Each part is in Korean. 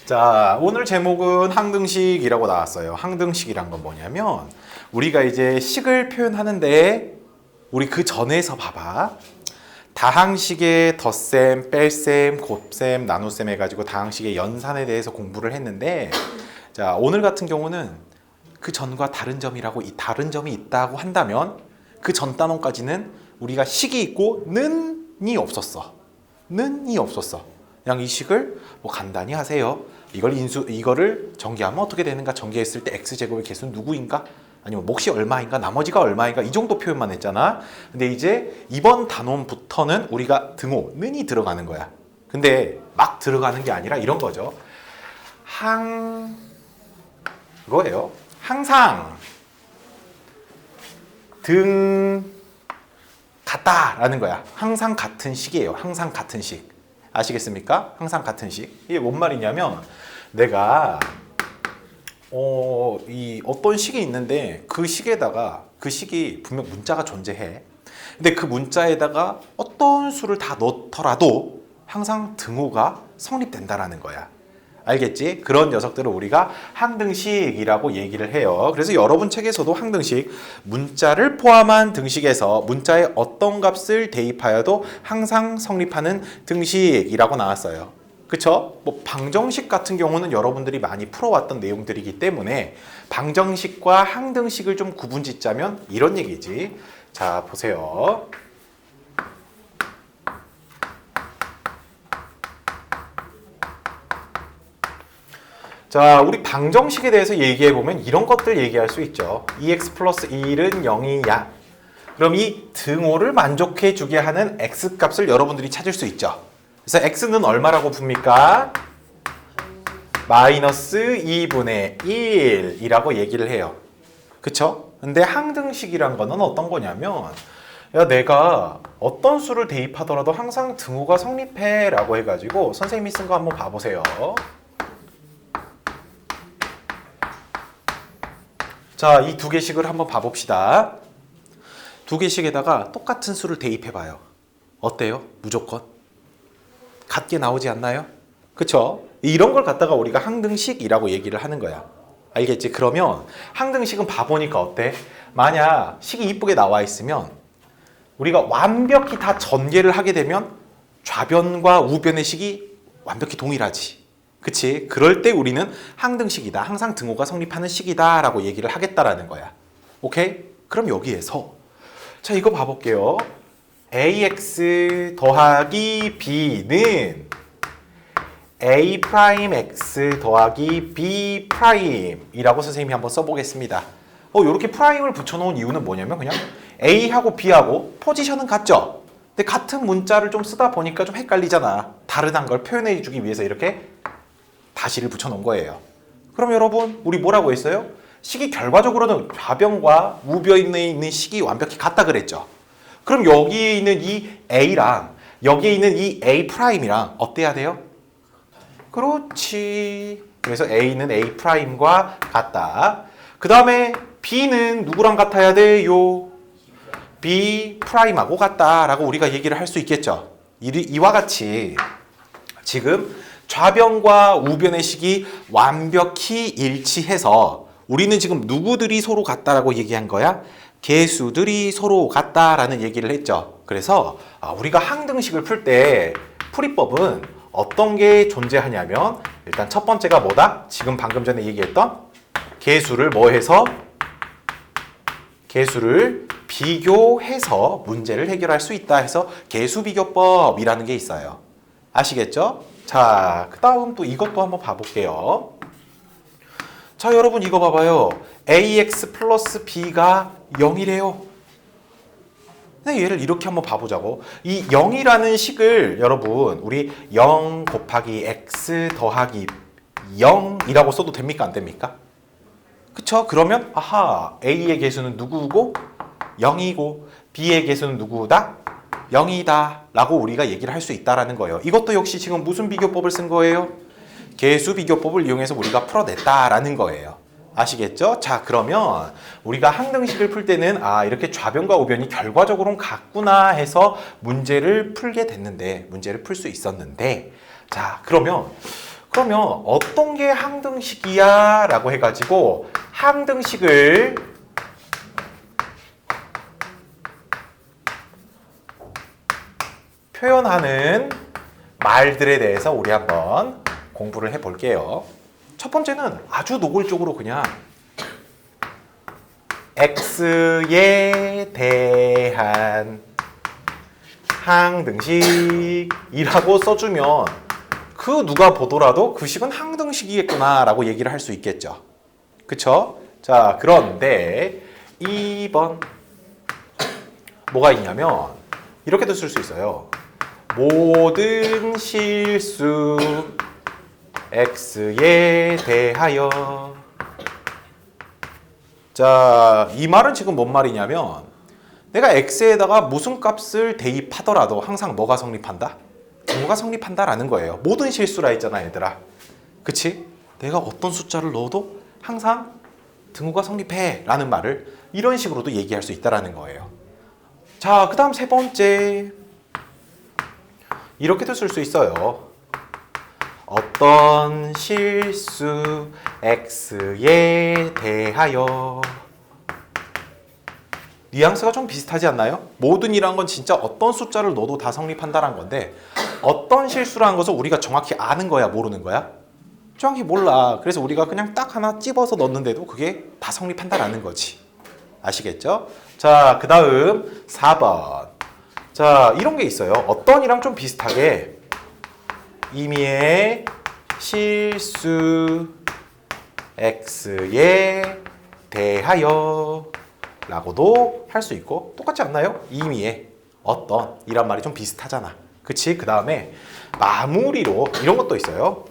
자, 오늘 제목은 항등식이라고 나왔어요. 항등식이란 건 뭐냐면 우리가 이제 식을 표현하는데 우리 그 전에서 봐봐. 다항식의 덧셈, 뺄셈, 곱셈, 나눗셈 해가지고 다항식의 연산에 대해서 공부를 했는데 자, 오늘 같은 경우는 그 전과 다른 점이라고 이 다른 점이 있다고 한다면 그 전 단원까지는 우리가 식이 있고 는이 없었어. 는이 없었어. 그냥 이 식을 뭐 간단히 하세요. 이거를 전개하면 어떻게 되는가? 전개했을 때 x제곱의 개수는 누구인가? 아니면 몫이 얼마인가? 나머지가 얼마인가? 이 정도 표현만 했잖아. 근데 이제 이번 단원부터는 우리가 등호, 는이 들어가는 거야. 근데 막 들어가는 게 아니라 이런 거죠. 이거예요. 항상 같다라는 거야. 항상 같은 식이에요. 항상 같은 식. 아시겠습니까? 항상 같은 식. 이게 뭔 말이냐면 내가 어떤 식이 있는데 그 식에다가 그 식이 분명 문자가 존재해. 근데 그 문자에다가 어떤 수를 다 넣더라도 항상 등호가 성립된다라는 거야. 알겠지? 그런 녀석들을 우리가 항등식이라고 얘기를 해요. 그래서 여러분 책에서도 항등식, 문자를 포함한 등식에서 문자의 어떤 값을 대입하여도 항상 성립하는 등식이라고 나왔어요. 그쵸? 뭐 방정식 같은 경우는 여러분들이 많이 풀어왔던 내용들이기 때문에 방정식과 항등식을 좀 구분 짓자면 이런 얘기지. 자, 보세요. 자, 우리 방정식에 대해서 얘기해보면 이런 것들 얘기할 수 있죠. 2x 플러스 1은 0이야. 그럼 이 등호를 만족해주게 하는 x값을 여러분들이 찾을 수 있죠. 그래서 x는 얼마라고 풉니까? 마이너스 2분의 1이라고 얘기를 해요. 그쵸? 근데 항등식이란 거는 어떤 거냐면 야, 내가 어떤 수를 대입하더라도 항상 등호가 성립해 라고 해가지고 선생님이 쓴 거 한번 봐보세요. 자, 이 두 개씩을 한번 봐봅시다. 두 개씩에다가 똑같은 수를 대입해봐요. 어때요? 무조건 같게 나오지 않나요? 그쵸? 이런 걸 갖다가 우리가 항등식이라고 얘기를 하는 거야. 알겠지? 그러면 항등식은 봐보니까 어때? 만약 식이 이쁘게 나와 있으면 우리가 완벽히 다 전개를 하게 되면 좌변과 우변의 식이 완벽히 동일하지. 그치? 그럴 때 우리는 항등식이다. 항상 등호가 성립하는 식이다 라고 얘기를 하겠다라는 거야. 오케이? 그럼 여기에서 자, 이거 봐볼게요. ax 더하기 b는 a 프라임 x 더하기 b 프라임이라고 선생님이 한번 써보겠습니다. 이렇게 프라임을 붙여놓은 이유는 뭐냐면 그냥 a하고 b하고 포지션은 같죠? 근데 같은 문자를 좀 쓰다 보니까 좀 헷갈리잖아. 다르다는 걸 표현해주기 위해서 이렇게 다시를 붙여놓은 거예요. 그럼 여러분 우리 뭐라고 했어요? 식이 결과적으로는 좌변과 우변에 있는 식이 완벽히 같다 그랬죠. 그럼 여기에 있는 이 A랑 여기에 있는 이 A 프라임이랑 어때야 돼요? 그렇지. 그래서 A는 A 프라임과 같다. 그 다음에 B는 누구랑 같아야 돼요? B 프라임하고 같다라고 우리가 얘기를 할 수 있겠죠. 이와 같이 지금 좌변과 우변의 식이 완벽히 일치해서 우리는 지금 누구들이 서로 같다라고 얘기한 거야? 개수들이 서로 같다라는 얘기를 했죠. 그래서 우리가 항등식을 풀 때 풀이법은 어떤 게 존재하냐면 일단 첫 번째가 뭐다? 지금 방금 전에 얘기했던 개수를 개수를 비교해서 문제를 해결할 수 있다 해서 개수비교법이라는 게 있어요. 아시겠죠? 자, 그 다음 또 이것도 한번 봐볼게요. 자, 여러분 이거 봐봐요. ax 플러스 b가 0이래요. 근데 얘를 이렇게 한번 봐보자고. 이 0이라는 식을 여러분 우리 0 곱하기 x 더하기 0이라고 써도 됩니까? 안 됩니까? 그쵸? 그러면 아하, a의 개수는 누구고? 0이고 b의 개수는 누구다? 0이다 라고 우리가 얘기를 할 수 있다라는 거예요. 이것도 역시 지금 무슨 비교법을 쓴 거예요? 개수 비교법을 이용해서 우리가 풀어냈다라는 거예요. 아시겠죠? 자, 그러면 우리가 항등식을 풀 때는 이렇게 좌변과 우변이 결과적으로는 같구나 해서 문제를 풀게 됐는데 문제를 풀 수 있었는데 자, 그러면 그러면 어떤 게 항등식이야? 라고 해가지고 항등식을 표현하는 말들에 대해서 우리 한번 공부를 해볼게요. 첫 번째는 아주 노골적으로 그냥 x에 대한 항등식이라고 써주면 그 누가 보더라도 그 식은 항등식이겠구나 라고 얘기를 할 수 있겠죠. 그쵸? 자, 그런데 2번 뭐가 있냐면 이렇게도 쓸 수 있어요. 모든 실수 x에 대하여. 자, 이 말은 지금 뭔 말이냐면 내가 x에다가 무슨 값을 대입하더라도 항상 뭐가 성립한다? 등호가 성립한다라는 거예요. 모든 실수라 했잖아, 얘들아. 그치? 내가 어떤 숫자를 넣어도 항상 등호가 성립해 라는 말을 이런 식으로도 얘기할 수 있다라는 거예요. 자, 그 다음 세 번째. 이렇게도 쓸 수 있어요. 어떤 실수 x에 대하여. 뉘앙스가 좀 비슷하지 않나요? 모든이란 건 진짜 어떤 숫자를 넣어도 다 성립한다는 건데 어떤 실수라는 것을 우리가 정확히 아는 거야, 모르는 거야? 정확히 몰라. 그래서 우리가 그냥 딱 하나 찝어서 넣는데도 그게 다 성립한다라는 거지. 아시겠죠? 자, 그 다음 4번. 자, 이런 게 있어요. 어떤이랑 좀 비슷하게 임의의 실수 x에 대하여 라고도 할 수 있고 똑같지 않나요? 임의의 어떤 이란 말이 좀 비슷하잖아. 그치? 그 다음에 마무리로 이런 것도 있어요.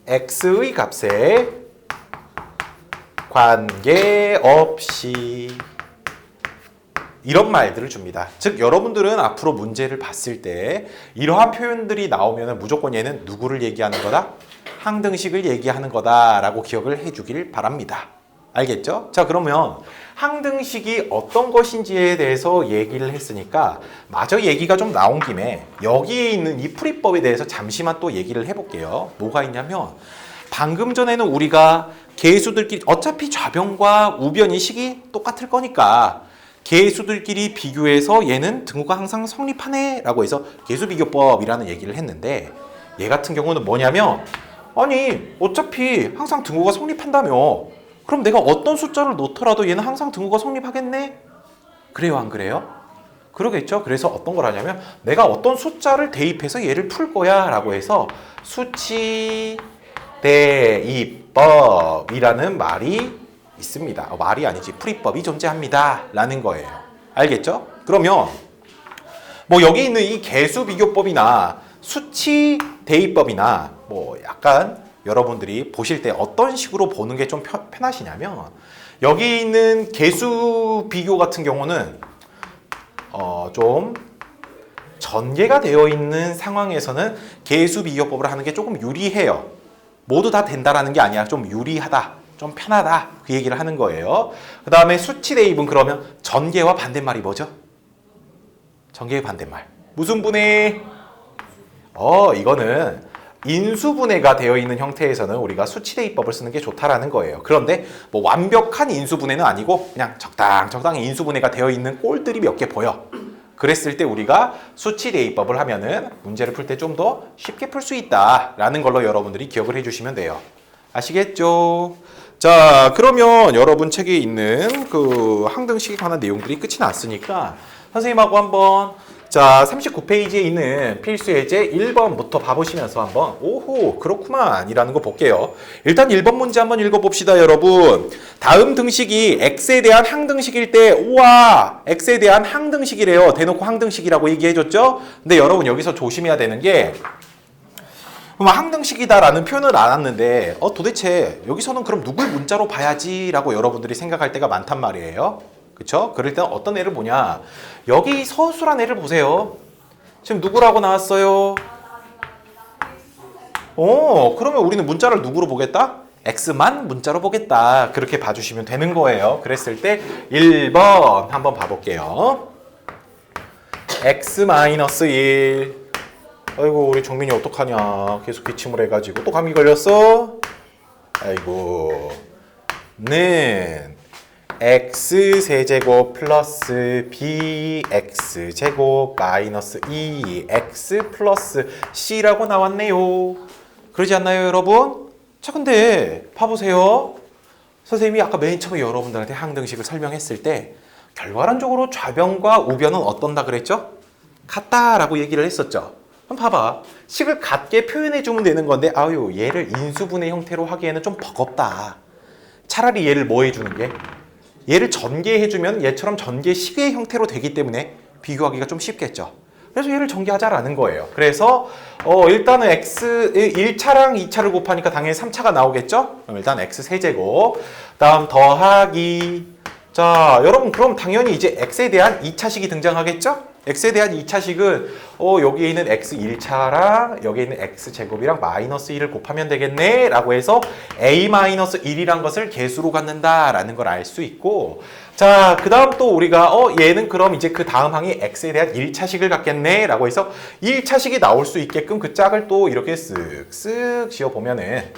x의 값에 관계없이 이런 말들을 줍니다. 즉 여러분들은 앞으로 문제를 봤을 때 이러한 표현들이 나오면 무조건 얘는 누구를 얘기하는 거다? 항등식을 얘기하는 거다라고 기억을 해주길 바랍니다. 알겠죠? 자, 그러면 항등식이 어떤 것인지에 대해서 얘기를 했으니까 마저 얘기가 좀 나온 김에 여기에 있는 이 풀이법에 대해서 잠시만 또 얘기를 해볼게요. 뭐가 있냐면 방금 전에는 우리가 계수들끼리 어차피 좌변과 우변이 식이 똑같을 거니까 계수들끼리 비교해서 얘는 등호가 항상 성립하네 라고 해서 계수비교법이라는 얘기를 했는데 얘 같은 경우는 뭐냐면 아니 어차피 항상 등호가 성립한다며 그럼 내가 어떤 숫자를 놓더라도 얘는 항상 등호가 성립하겠네? 그래요, 안 그래요? 그러겠죠. 그래서 어떤 걸 하냐면 내가 어떤 숫자를 대입해서 얘를 풀 거야 라고 해서 수치 대입법이라는 말이 있습니다. 말이 아니지, 풀이법이 존재합니다 라는 거예요. 알겠죠? 그러면 뭐 여기 있는 이 계수비교법이나 수치 대입법이나 뭐 약간 여러분들이 보실 때 어떤 식으로 보는 게 좀 편하시냐면 여기 있는 계수 비교 같은 경우는 좀 전개가 되어 있는 상황에서는 계수 비교법을 하는 게 조금 유리해요. 모두 다 된다라는 게 아니라 좀 유리하다, 좀 편하다 그 얘기를 하는 거예요. 그 다음에 수치 대입은 그러면 전개와 반대말이 뭐죠? 전개의 반대말 무슨 분해? 이거는 인수분해가 되어 있는 형태에서는 우리가 수치대입법을 쓰는 게 좋다라는 거예요. 그런데 뭐 완벽한 인수분해는 아니고 그냥 적당히 인수분해가 되어 있는 꼴들이 몇 개 보여. 그랬을 때 우리가 수치대입법을 하면은 문제를 풀 때 좀 더 쉽게 풀 수 있다라는 걸로 여러분들이 기억을 해주시면 돼요. 아시겠죠? 자, 그러면 여러분 책에 있는 그 항등식에 관한 내용들이 끝이 났으니까 선생님하고 한번 자 39페이지에 있는 필수 예제 1번부터 봐보시면서 한번 오호 그렇구만 이라는 거 볼게요. 일단 1번 문제 한번 읽어봅시다. 여러분 다음 등식이 x에 대한 항등식일 때 우와 x에 대한 항등식이래요. 대놓고 항등식이라고 얘기해줬죠. 근데 여러분 여기서 조심해야 되는 게 항등식이다라는 표현을 안 왔는데 도대체 여기서는 그럼 누굴 문자로 봐야지 라고 여러분들이 생각할 때가 많단 말이에요. 그쵸? 그럴 때는 어떤 애를 보냐? 여기 서술한 애를 보세요. 지금 누구라고 나왔어요? 그러면 우리는 문자를 누구로 보겠다? X만 문자로 보겠다. 그렇게 봐주시면 되는 거예요. 그랬을 때 1번 한번 봐볼게요. X-1 아이고 우리 정민이 어떡하냐. 계속 기침을 해가지고 또 감기 걸렸어? 아이고. 는 x세제곱 플러스 bx제곱 마이너스 2x 플러스 c라고 나왔네요. 그러지 않나요 여러분? 자 근데 봐보세요. 선생님이 아까 맨 처음에 여러분들한테 항등식을 설명했을 때 결과론적으로 좌변과 우변은 어떤다 그랬죠? 같다라고 얘기를 했었죠. 그럼 봐봐. 식을 같게 표현해주면 되는 건데 아유 얘를 인수분해 형태로 하기에는 좀 버겁다. 차라리 얘를 뭐 해주는 게? 얘를 전개해주면 얘처럼 전개식의 형태로 되기 때문에 비교하기가 좀 쉽겠죠. 그래서 얘를 전개하자라는 거예요. 그래서 일단은 x 1차랑 2차를 곱하니까 당연히 3차가 나오겠죠? 그럼 일단 x 세제곱 다음 더하기 자 여러분 그럼 당연히 이제 x에 대한 2차식이 등장하겠죠? x에 대한 2차식은 여기에 있는 x 1차랑 여기에 있는 x 제곱이랑 마이너스 1을 곱하면 되겠네 라고 해서 a 마이너스 1이란 것을 개수로 갖는다 라는 걸 알 수 있고 자 그 다음 또 우리가 얘는 그럼 이제 그 다음 항이 x에 대한 1차식을 갖겠네 라고 해서 1차식이 나올 수 있게끔 그 짝을 또 이렇게 쓱쓱 지어보면은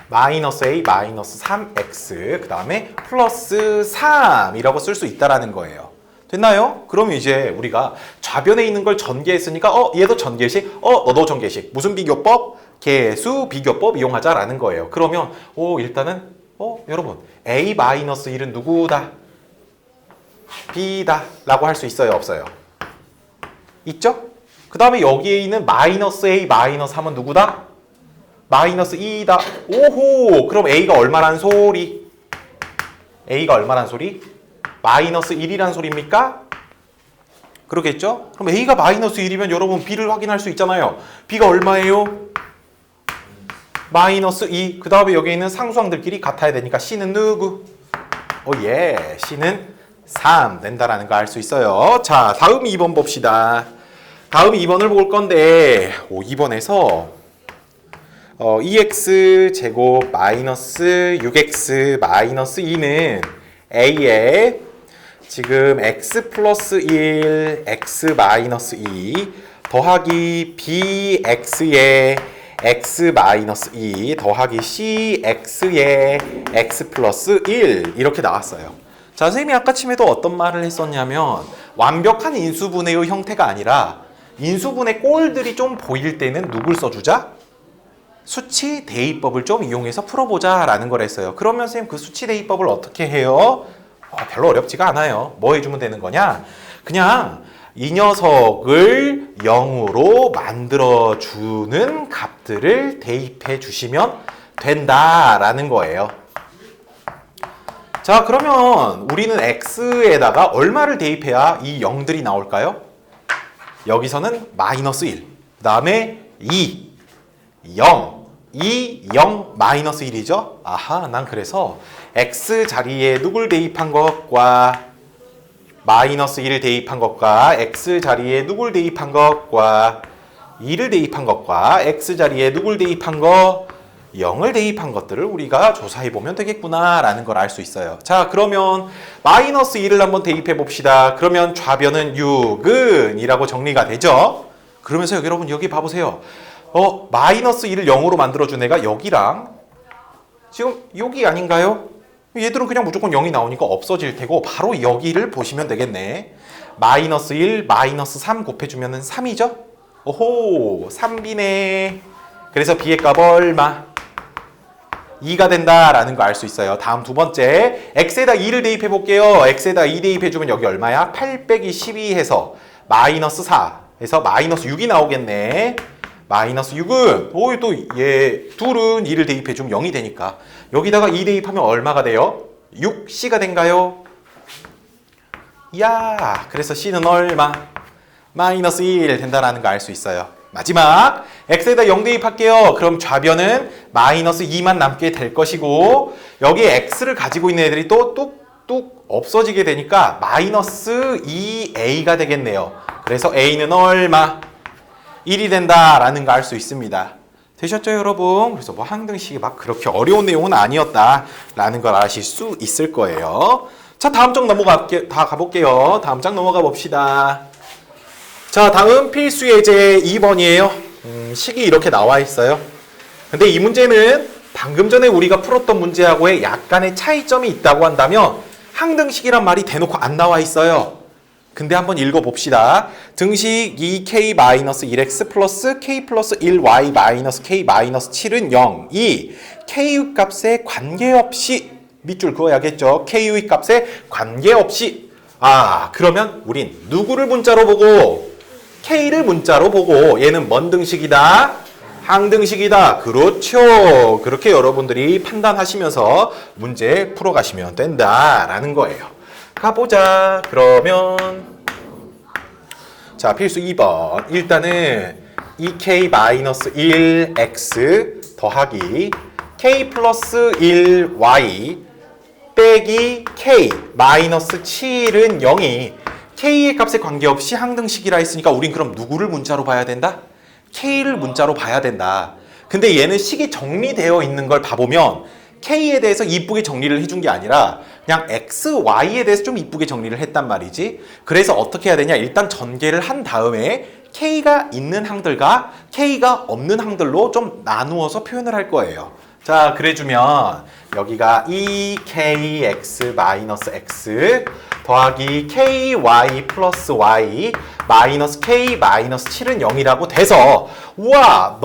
마이너스 a 마이너스 3x 그 다음에 플러스 3이라고 쓸 수 있다라는 거예요. 됐나요? 그러면 이제 우리가 좌변에 있는 걸 전개했으니까 얘도 전개식, 너도 전개식. 무슨 비교법? 개수 비교법 이용하자라는 거예요. 그러면 일단은 여러분 a-1은 누구다? b다 라고 할 수 있어요? 없어요? 있죠? 그 다음에 여기에 있는 마이너스 a 마이너스 3은 누구다? 마이너스 2다. 오호! 그럼 a가 얼마란 소리? a가 얼마란 소리? 마이너스 1이란 소리입니까? 그러겠죠? 그럼 a가 마이너스 1이면 여러분 b를 확인할 수 있잖아요. b가 얼마예요? 마이너스 2. 그 다음에 여기 있는 상수항들끼리 같아야 되니까 c는 누구? 예. c는 3 된다라는 거 알 수 있어요. 자, 다음 2번 봅시다. 다음 2번을 볼 건데 2번에서 2x 제곱 마이너스 6x 마이너스 2는 a에 지금 x 플러스 1 x 마이너스 2 더하기 bx에 x 마이너스 2 더하기 cx에 x 플러스 1 이렇게 나왔어요. 자, 선생님이 아까 침에도 어떤 말을 했었냐면 완벽한 인수분해의 형태가 아니라 인수분해 꼴들이 좀 보일 때는 누굴 써주자? 수치 대입법을 좀 이용해서 풀어보자 라는 걸 했어요. 그러면 선생님 그 수치 대입법을 어떻게 해요? 별로 어렵지가 않아요. 뭐 해주면 되는 거냐? 그냥 이 녀석을 0으로 만들어주는 값들을 대입해 주시면 된다라는 거예요. 자, 그러면 우리는 x에다가 얼마를 대입해야 이 0들이 나올까요? 여기서는 마이너스 1, 그 다음에 2, 0, 2, 0, 마이너스 1이죠? 아하, 난 그래서 x 자리에 누굴 대입한 것과 마이너스 1을 대입한 것과 x 자리에 누굴 대입한 것과 2를 대입한 것과 x 자리에 누굴 대입한 것 0을 대입한 것들을 우리가 조사해보면 되겠구나 라는 걸 알 수 있어요. 자, 그러면 마이너스 2를 한번 대입해 봅시다. 그러면 좌변은 6은 이라고 정리가 되죠. 그러면서 여러분 여기 봐보세요. 마이너스 2를 0으로 만들어준 애가 여기랑 지금 여기 아닌가요? 얘들은 그냥 무조건 0이 나오니까 없어질 테고 바로 여기를 보시면 되겠네. 마이너스 1, 마이너스 3 곱해주면 3이죠? 오호, 3b네. 그래서 b의 값 얼마? 2가 된다라는 거 알 수 있어요. 다음 두 번째, x에다 2를 대입해 볼게요. x에다 2 대입해주면 여기 얼마야? 8 빼기 12 해서 마이너스 4 해서 마이너스 6이 나오겠네. 마이너스 6은 또 얘 둘은 2를 대입해주면 0이 되니까 여기다가 2 대입하면 얼마가 돼요? 6c가 된가요? 야, 그래서 c는 얼마? 마이너스 1 된다라는 거 알 수 있어요. 마지막 x에다 0 대입할게요. 그럼 좌변은 마이너스 2만 남게 될 것이고 여기에 x를 가지고 있는 애들이 또 뚝뚝 없어지게 되니까 마이너스 2a가 되겠네요. 그래서 a는 얼마? 1이 된다라는 거 알 수 있습니다. 되셨죠 여러분? 그래서 뭐 항등식이 막 그렇게 어려운 내용은 아니었다라는 걸 아실 수 있을 거예요. 자, 다음 장 가볼게요. 다음 장 넘어가 봅시다. 자, 다음 필수 예제 2번이에요. 식이 이렇게 나와 있어요. 근데 이 문제는 방금 전에 우리가 풀었던 문제하고의 약간의 차이점이 있다고 한다면 항등식이란 말이 대놓고 안 나와 있어요. 근데 한번 읽어봅시다. 등식 2k-1x 플러스 k 플러스 1y 마이너스 k 마이너스 7은 0. 이 k의 값에 관계없이 밑줄 그어야겠죠. k의 값에 관계없이. 그러면 우린 누구를 문자로 보고 k를 문자로 보고 얘는 뭔 등식이다? 항등식이다. 그렇죠. 그렇게 여러분들이 판단하시면서 문제 풀어가시면 된다라는 거예요. 가보자. 그러면 자, 필수 2번. 일단은 2k-1x 더하기 k 플러스 1y 빼기 k 마이너스 7은 0이 k의 값에 관계없이 항등식이라 했으니까 우린 그럼 누구를 문자로 봐야 된다? k를 문자로 봐야 된다. 근데 얘는 식이 정리되어 있는 걸 봐보면 k에 대해서 이쁘게 정리를 해준 게 아니라 그냥 x, y에 대해서 좀 이쁘게 정리를 했단 말이지. 그래서 어떻게 해야 되냐? 일단 전개를 한 다음에 k가 있는 항들과 k가 없는 항들로 좀 나누어서 표현을 할 거예요. 자, 그래주면 여기가 2kx 마이너스 x 더하기 ky 플러스 y 마이너스 k 마이너스 7은 0이라고 돼서 우와,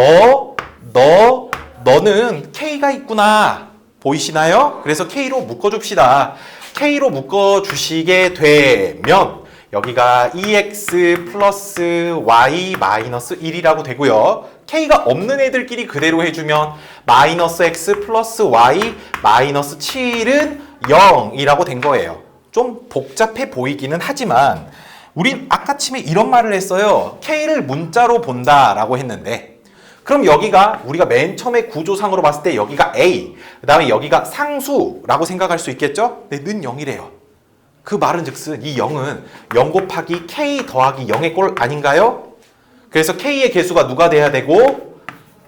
너는 k가 있구나. 보이시나요? 그래서 k로 묶어줍시다. k로 묶어주시게 되면 여기가 2x 플러스 y 마이너스 1이라고 되고요. k가 없는 애들끼리 그대로 해주면 마이너스 x 플러스 y 마이너스 7은 0이라고 된 거예요. 좀 복잡해 보이기는 하지만 우린 아까침에 이런 말을 했어요. k를 문자로 본다라고 했는데 그럼 여기가 우리가 맨 처음에 구조상으로 봤을 때 여기가 a, 그 다음에 여기가 상수라고 생각할 수 있겠죠? 네, 는 0이래요. 그 말은 즉슨 이 0은 0 곱하기 k 더하기 0의 꼴 아닌가요? 그래서 k의 개수가 누가 돼야 되고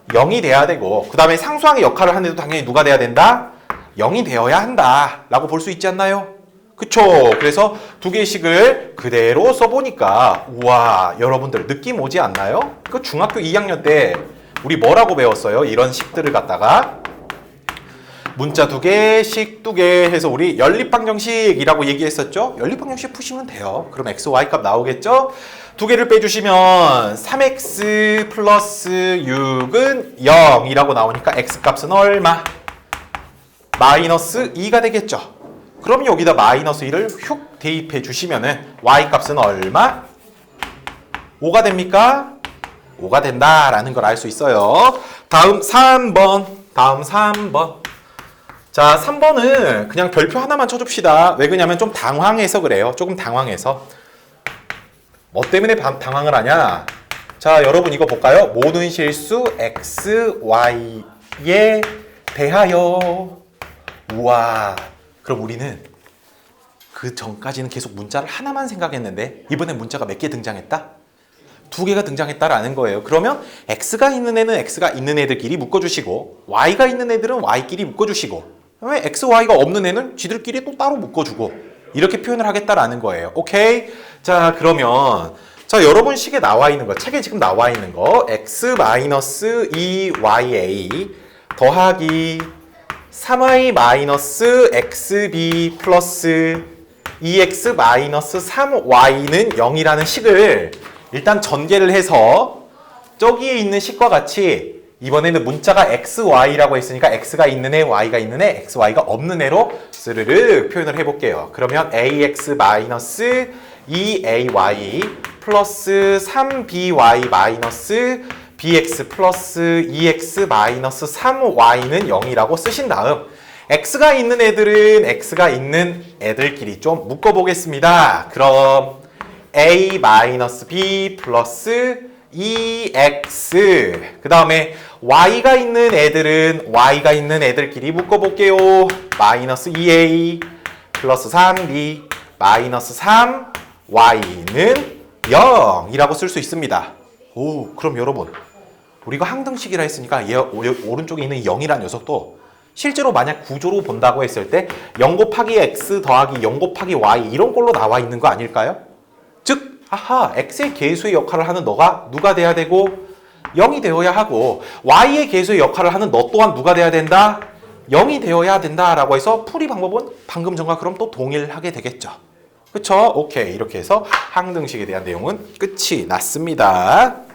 0이 돼야 되고 그 다음에 상수항의 역할을 하는데도 당연히 누가 돼야 된다? 0이 되어야 한다 라고 볼 수 있지 않나요? 그쵸? 그래서 두 개의 식을 그대로 써보니까 우와, 여러분들 느낌 오지 않나요? 그 중학교 2학년 때 우리 뭐라고 배웠어요? 이런 식들을 갖다가 문자 두 개, 식 두 개 해서 우리 연립방정식이라고 얘기했었죠? 연립방정식 푸시면 돼요. 그럼 x, y 값 나오겠죠? 두 개를 빼주시면 3x 플러스 6은 0이라고 나오니까 x 값은 얼마? 마이너스 2가 되겠죠? 그럼 여기다 마이너스 2를 휙 대입해 주시면은 y 값은 얼마? 5가 됩니까? 5가 된다라는 걸 알 수 있어요. 다음 3번. 자, 3번은 그냥 별표 하나만 쳐줍시다. 왜 그러냐면 좀 당황해서 그래요. 조금 당황해서. 뭐 때문에 당황을 하냐? 자, 여러분 이거 볼까요? 모든 실수 x, y에 대하여. 우와. 그럼 우리는 그 전까지는 계속 문자를 하나만 생각했는데 이번엔 문자가 몇 개 등장했다? 두 개가 등장했다라는 거예요. 그러면 x가 있는 애는 x가 있는 애들끼리 묶어주시고 y가 있는 애들은 y끼리 묶어주시고 그다음에 x, y가 없는 애는 지들끼리 또 따로 묶어주고 이렇게 표현을 하겠다라는 거예요. 오케이? 자, 그러면 자, 여러분 식에 나와 있는 거, 책에 지금 나와 있는 거 x-2ya 더하기 3y-xb 플러스 2x-3y는 0이라는 식을 일단 전개를 해서 저기에 있는 식과 같이 이번에는 문자가 xy라고 했으니까 x가 있는 애, y가 있는 애, xy가 없는 애로 스르르 표현을 해볼게요. 그러면 ax-2ay 플러스 3by 마이너스 bx 플러스 2x-3y는 0이라고 쓰신 다음 x가 있는 애들은 x가 있는 애들끼리 좀 묶어보겠습니다. 그럼 a-b 플러스 2x 그 다음에 y가 있는 애들은 y가 있는 애들끼리 묶어볼게요. 마이너스 2a 플러스 3b 마이너스 3y는 0이라고 쓸 수 있습니다. 오, 그럼 여러분 우리가 항등식이라 했으니까 얘 오른쪽에 있는 0이라는 녀석도 실제로 만약 구조로 본다고 했을 때 0 곱하기 x 더하기 0 곱하기 y 이런 걸로 나와 있는 거 아닐까요? 즉 아하, x의 계수의 역할을 하는 너가 누가 돼야 되고 0이 되어야 하고 y의 계수의 역할을 하는 너 또한 누가 돼야 된다? 0이 되어야 된다라고 해서 풀이 방법은 방금 전과 그럼 또 동일하게 되겠죠. 그쵸? 오케이. 이렇게 해서 항등식에 대한 내용은 끝이 났습니다.